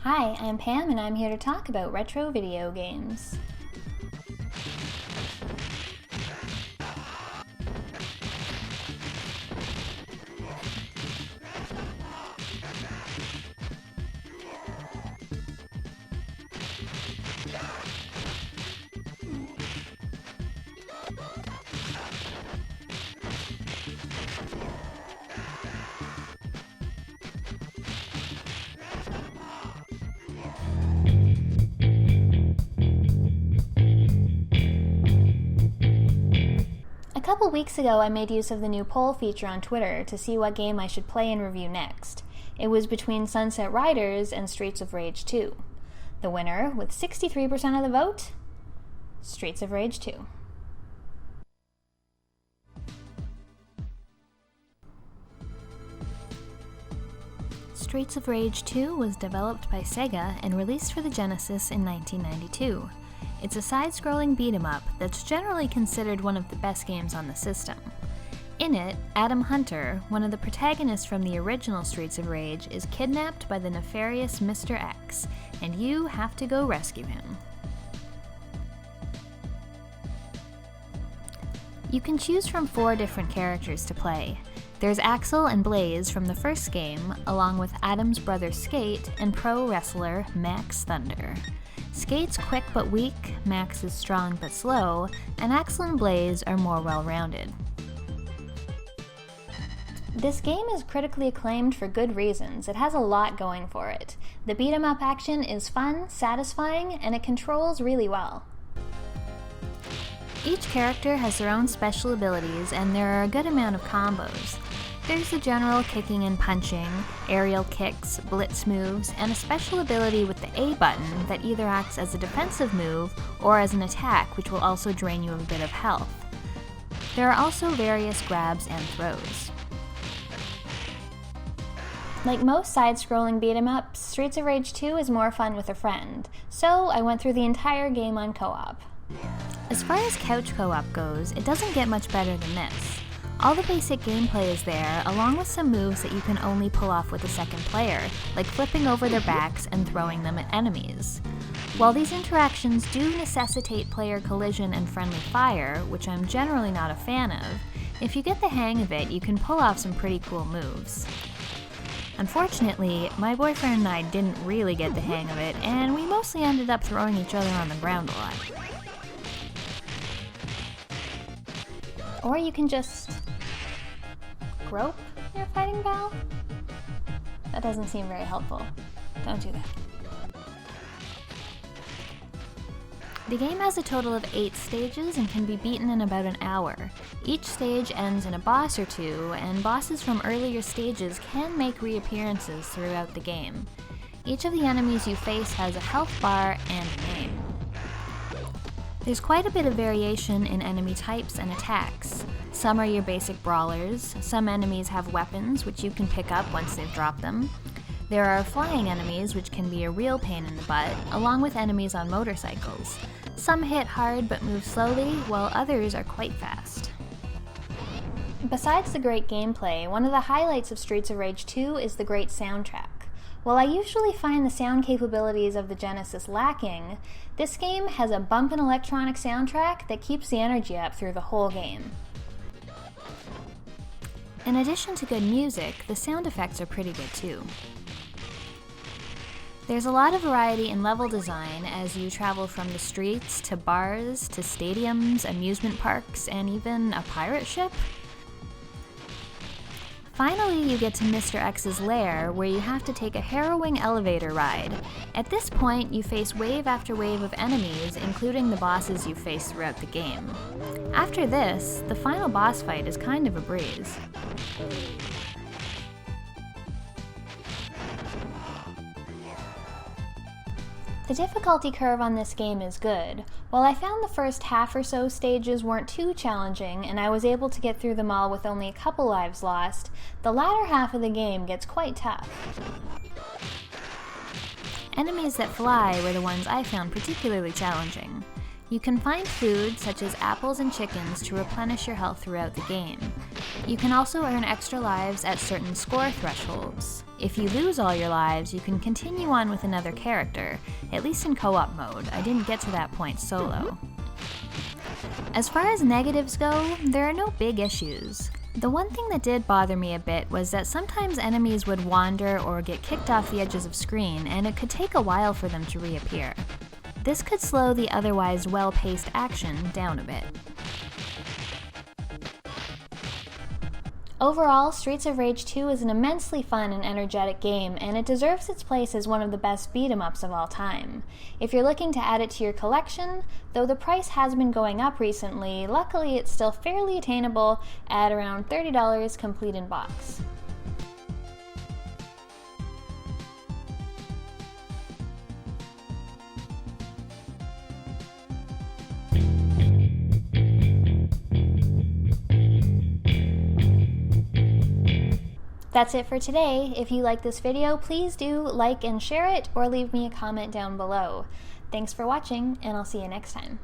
Hi, I'm Pam and I'm here to talk about retro video games. A couple weeks ago, I made use of the new poll feature on Twitter to see what game I should play and review next. It was between Sunset Riders and Streets of Rage 2. The winner, with 63% of the vote, Streets of Rage 2. Streets of Rage 2 was developed by Sega and released for the Genesis in 1992. It's a side-scrolling beat-em-up that's generally considered one of the best games on the system. In it, Adam Hunter, one of the protagonists from the original Streets of Rage, is kidnapped by the nefarious Mr. X, and you have to go rescue him. You can choose from 4 different characters to play. There's Axel and Blaze from the first game, along with Adam's brother Skate and pro wrestler Max Thunder. Skate's quick but weak, Max is strong but slow, and Axel and Blaze are more well-rounded. This game is critically acclaimed for good reasons. It has a lot going for it. The beat-em-up action is fun, satisfying, and it controls really well. Each character has their own special abilities, and there are a good amount of combos. There's the general kicking and punching, aerial kicks, blitz moves, and a special ability with the A button that either acts as a defensive move or as an attack, which will also drain you of a bit of health. There are also various grabs and throws. Like most side-scrolling beat-em-ups, Streets of Rage 2 is more fun with a friend, so I went through the entire game on co-op. As far as couch co-op goes, it doesn't get much better than this. All the basic gameplay is there, along with some moves that you can only pull off with a second player, like flipping over their backs and throwing them at enemies. While these interactions do necessitate player collision and friendly fire, which I'm generally not a fan of, if you get the hang of it, you can pull off some pretty cool moves. Unfortunately, my boyfriend and I didn't really get the hang of it, and we mostly ended up throwing each other on the ground a lot. Or you can just grope your fighting pal? That doesn't seem very helpful. Don't do that. The game has a total of 8 stages and can be beaten in about an hour. Each stage ends in a boss or two, and bosses from earlier stages can make reappearances throughout the game. Each of the enemies you face has a health bar and a name. There's quite a bit of variation in enemy types and attacks. Some are your basic brawlers, some enemies have weapons which you can pick up once they've dropped them. There are flying enemies which can be a real pain in the butt, along with enemies on motorcycles. Some hit hard but move slowly, while others are quite fast. Besides the great gameplay, one of the highlights of Streets of Rage 2 is the great soundtrack. While I usually find the sound capabilities of the Genesis lacking, this game has a bumpin' electronic soundtrack that keeps the energy up through the whole game. In addition to good music, the sound effects are pretty good too. There's a lot of variety in level design as you travel from the streets to bars to stadiums, amusement parks, and even a pirate ship. Finally, you get to Mr. X's lair, where you have to take a harrowing elevator ride. At this point, you face wave after wave of enemies, including the bosses you face throughout the game. After this, the final boss fight is kind of a breeze. The difficulty curve on this game is good. While I found the first half or so stages weren't too challenging and I was able to get through them all with only a couple lives lost, the latter half of the game gets quite tough. Enemies that fly were the ones I found particularly challenging. You can find food, such as apples and chickens, to replenish your health throughout the game. You can also earn extra lives at certain score thresholds. If you lose all your lives, you can continue on with another character, at least in co-op mode. I didn't get to that point solo. As far as negatives go, there are no big issues. The one thing that did bother me a bit was that sometimes enemies would wander or get kicked off the edges of screen, and it could take a while for them to reappear. This could slow the otherwise well-paced action down a bit. Overall, Streets of Rage 2 is an immensely fun and energetic game, and it deserves its place as one of the best beat-em-ups of all time. If you're looking to add it to your collection, though the price has been going up recently, luckily it's still fairly attainable at around $30 complete in box. That's it for today. If you like this video, please do like and share it, or leave me a comment down below. Thanks for watching, and I'll see you next time.